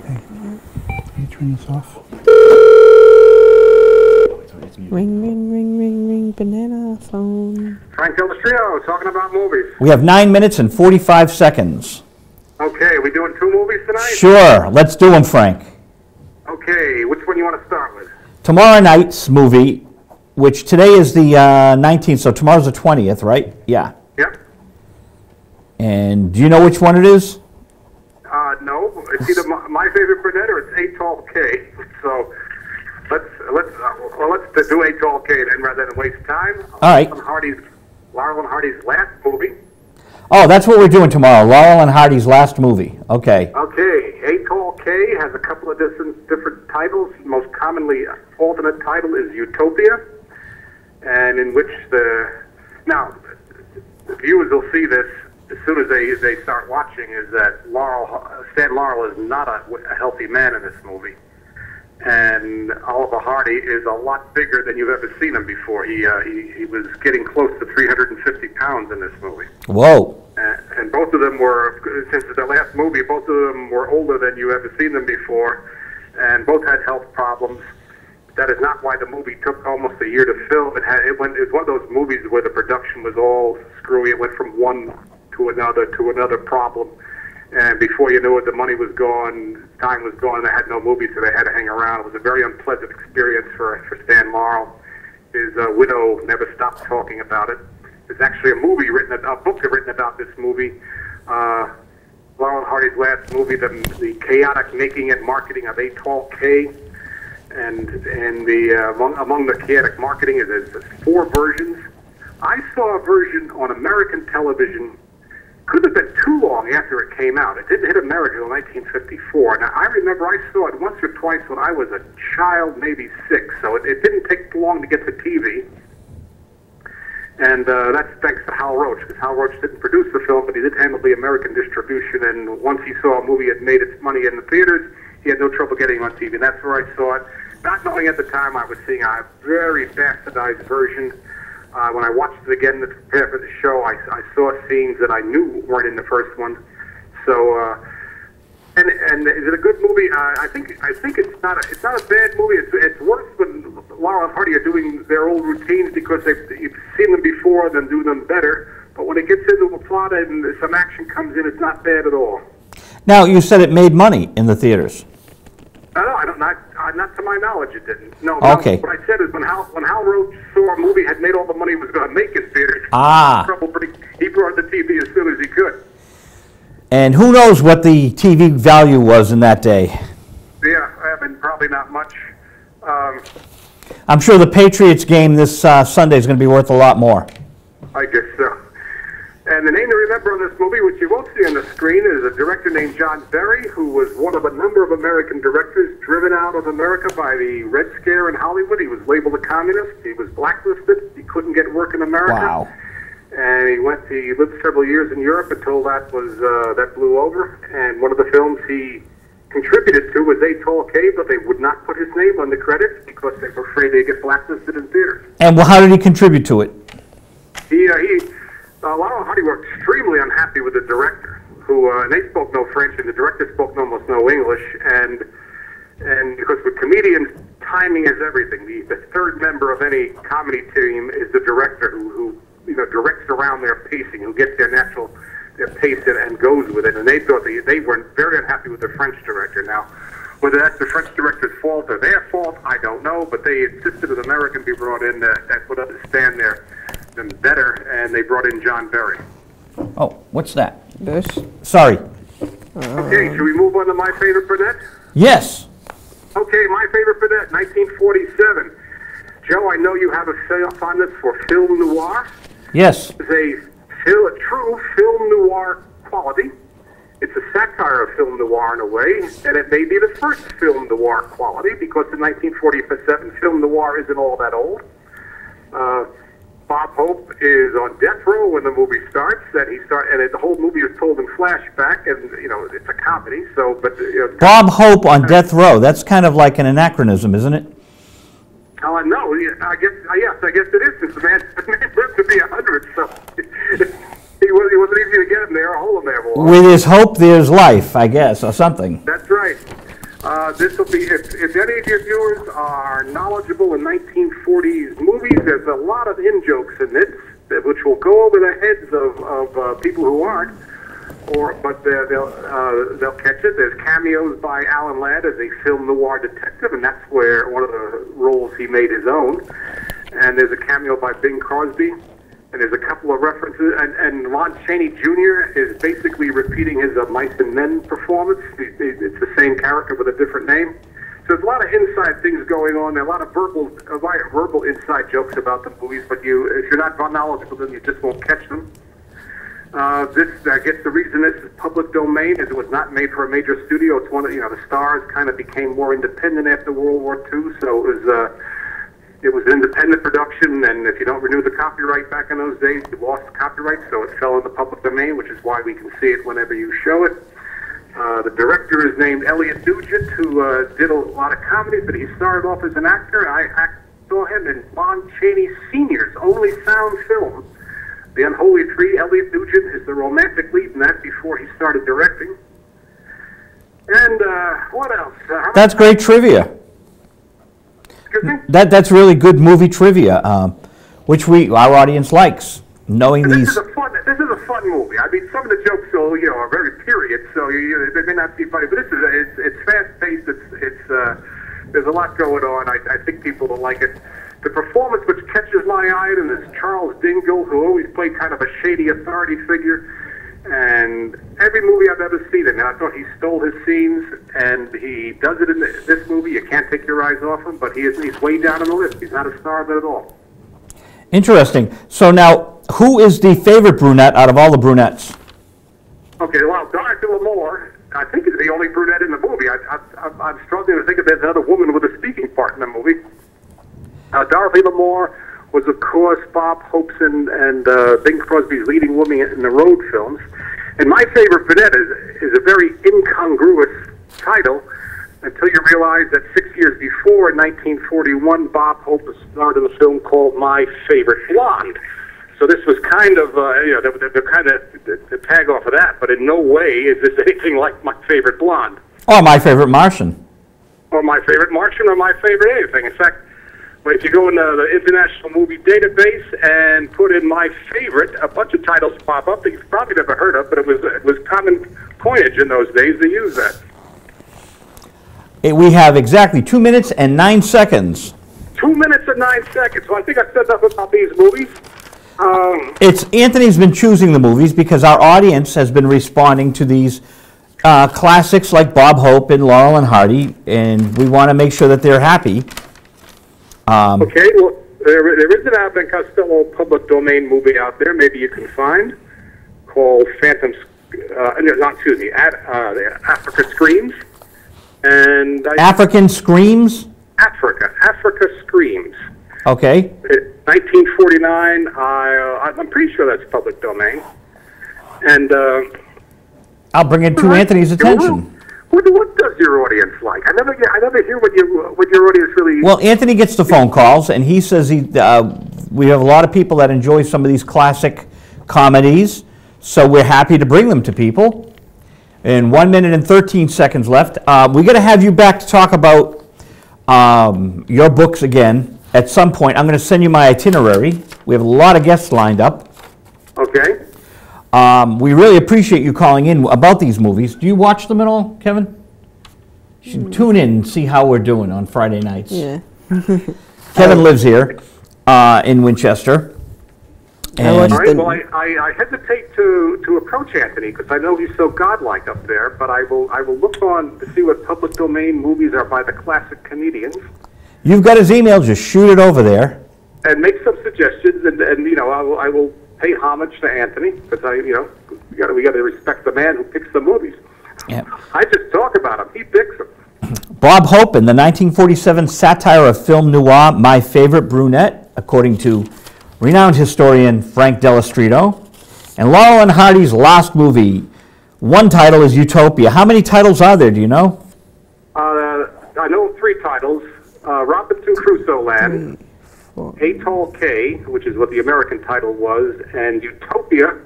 Okay. Can you turn this off? Ring, ring, ring, ring, ring, banana phone. Frank Dello Stritto, talking about movies. We have 9 minutes and 45 seconds. Okay, we doing 2 movies tonight? Sure, let's do them, Frank. Okay, which one you want to start with? Tomorrow night's movie, which today is the 19th, so tomorrow's the 20th, right? Yeah. Yep. And do you know which one it is? No, it's either My Favorite Brunette or it's 8 Tall K. So let's do 8 Tall K then rather than waste time. All right. Laurel Hardy's last movie. Oh, that's what we're doing tomorrow. Laurel and Hardy's last movie. Okay. Okay, 8 Tall K has a couple of different titles. Most commonly, alternate title is Utopia, and in which the viewers will see this as soon as they start watching, is that Stan Laurel is not a healthy man in this movie, and Oliver Hardy is a lot bigger than you've ever seen him before. He was getting close to 350 pounds in this movie. Whoa. And both of them were, since the last movie, both of them were older than you ever seen them before, and both had health problems. That is not why the movie took almost a year to film. It was one of those movies where the production was all screwy. It went from one to another problem, and before you knew it, the money was gone, time was gone, and they had no movie, so they had to hang around. It was a very unpleasant experience for Stan Laurel. His widow never stopped talking about it. There's actually a book written about this movie, Laurel Hardy's last movie, the chaotic making and marketing of 8 Tall K, and among the chaotic marketing is there's 4 versions. I saw a version on American television. Couldn't have been too long after it came out. It didn't hit America until 1954. Now, I remember I saw it once or twice when I was a child, maybe 6, so it didn't take long to get to TV. And that's thanks to Hal Roach, because Hal Roach didn't produce the film, but he did handle the American distribution, and once he saw a movie had made its money in the theaters, he had no trouble getting it on TV. And that's where I saw it. Not knowing at the time I was seeing a very bastardized version. When I watched it again to prepare for the show, I saw scenes that I knew weren't in the first one. So, and is it a good movie? I think it's not a bad movie. It's worse when Laurel and Hardy are doing their old routines because you've seen them before, then do them better. But when it gets into a plot and some action comes in, it's not bad at all. Now, you said it made money in the theaters. No, I don't. Not to my knowledge, it didn't. No. Okay. What I said is when Hal Roach saw a movie had made all the money he was going to make in theaters. He brought the TV as soon as he could. And who knows what the TV value was in that day? Yeah, probably not much. I'm sure the Patriots game this Sunday is going to be worth a lot more. I guess so. And the name to remember on this movie, which you won't see on the screen, is a director named John Berry, who was one of a number of American directors driven out of America by the Red Scare in Hollywood. He was labeled a communist. He was blacklisted. He couldn't get work in America. Wow. And he lived several years in Europe until that blew over. And one of the films he contributed to was 8 Tall K, but they would not put his name on the credits because they were afraid they'd get blacklisted in theaters. And how did he contribute to it? Laurel Hardy were extremely unhappy with the director, and they spoke no French, and the director spoke almost no English, and because with comedians, timing is everything. The third member of any comedy team is the director who directs around their pacing, who gets their pace and goes with it, and they thought they were very unhappy with the French director. Now, whether that's the French director's fault or their fault, I don't know, but they insisted an American be brought in that would understand them better, and they brought in John Berry. Oh, what's that? This? Sorry. Okay, should we move on to My Favorite Brunette? Yes. Okay, My Favorite Brunette, 1947. Joe, I know you have a fondness for film noir. Yes. It's a true film noir quality. It's a satire of film noir in a way, and it may be the first film noir quality because in 1947, film noir isn't all that old. Bob Hope is on death row when the movie starts, and the whole movie is told in flashback, and it's a comedy. So, Bob Hope on death row. That's kind of like an anachronism, isn't it? No, I guess it is. Since the man lived to be 100, so it wasn't easy to get him there or hold him there. With his hope, there's life, I guess, or something. That's right. This will be, if any of your viewers are knowledgeable in 1940s movies, there's a lot of in-jokes in this, which will go over the heads of people who aren't, but they'll catch it. There's cameos by Alan Ladd as a film noir detective, and that's where one of the roles he made his own. And there's a cameo by Bing Crosby, and there's a couple of references, and Lon Chaney Jr. is basically repeating his Mice and Men performance. It's the same character with a different name. So there's a lot of inside things going on. There are a lot of verbal inside jokes about the movies, but if you're not knowledgeable, then you just won't catch them. I guess the reason this is public domain is it was not made for a major studio. It's one of, the stars kind of became more independent after World War II, so it was an independent production, and if you don't renew the copyright back in those days, you lost the copyright, so it fell in the public domain, which is why we can see it whenever you show it. The director is named Elliot Nugent, who did a lot of comedies, but he started off as an actor. I saw him in Lon Chaney Sr.'s only sound film, The Unholy Three. Elliot Nugent is the romantic lead in that before he started directing. And what else? That's great trivia. That's really good movie trivia, which our audience likes. Knowing this these. Is a fun movie. I mean, some of the jokes are very period, so they may not be funny, but it's fast paced. There's a lot going on. I think people will like it. The performance which catches my eye is Charles Dingle, who always played kind of a shady authority figure. And every movie I've ever seen him, and I thought he stole his scenes, and he does it in this movie. You can't take your eyes off him, but he's way down on the list. He's not a star of it at all. Interesting. So now, who is the favorite brunette out of all the brunettes? Okay, well, Dorothy Lamour, I think, is the only brunette in the movie. I'm struggling to think if there's another woman with a speaking part in the movie. Dorothy Lamour was, of course, Bob Hope's and Bing Crosby's leading woman in the Road films. And my favorite brunette is a very incongruous title until you realize that 6 years before, in 1941, Bob Hope starred in a film called My Favorite Blonde. So this was kind of, they're kind of the tag off of that, but in no way is this anything like My Favorite Blonde. Or My Favorite Martian. Or My Favorite Martian, or My Favorite anything. In fact, if you go into the International Movie Database and put in My Favorite, a bunch of titles pop up that you've probably never heard of, but it was common coinage in those days to use that. We have exactly 2 minutes and 9 seconds. 2 minutes and 9 seconds. So I think I've said enough about these movies. Anthony's been choosing the movies because our audience has been responding to these classics like Bob Hope and Laurel and Hardy, and we want to make sure that they're happy. Okay, well, there is an Abbott and Costello public domain movie out there, maybe you can find, called Africa Screams. And African Screams? Africa Screams. Okay. 1949, I'm pretty sure that's public domain. And I'll bring it to Anthony's attention. What does your audience like? I never hear what your audience really. Well, Anthony gets the phone calls, and he says we have a lot of people that enjoy some of these classic comedies, so we're happy to bring them to people. In 1 minute and 13 seconds left, we're going to have you back to talk about your books again at some point. I'm going to send you my itinerary. We have a lot of guests lined up. Okay. We really appreciate you calling in about these movies. Do you watch them at all, Kevin? You should tune in and see how we're doing on Friday nights. Yeah. Kevin lives here in Winchester. All right, well, I hesitate to approach Anthony because I know he's so godlike up there, but I will look on to see what public domain movies are by the classic comedians. You've got his email, just shoot it over there. And make some suggestions, and I will pay homage to Anthony because we got to respect the man who picks the movies. Yeah. I just talk about him; he picks them. Bob Hope in the 1947 satire of film noir, My Favorite Brunette, according to renowned historian Frank Dello Stritto, and Laurel and Hardy's last movie. One title is Utopia. How many titles are there? Do you know? I know 3 titles: Robinson Crusoe Land, Atoll K, which is what the American title was, and Utopia,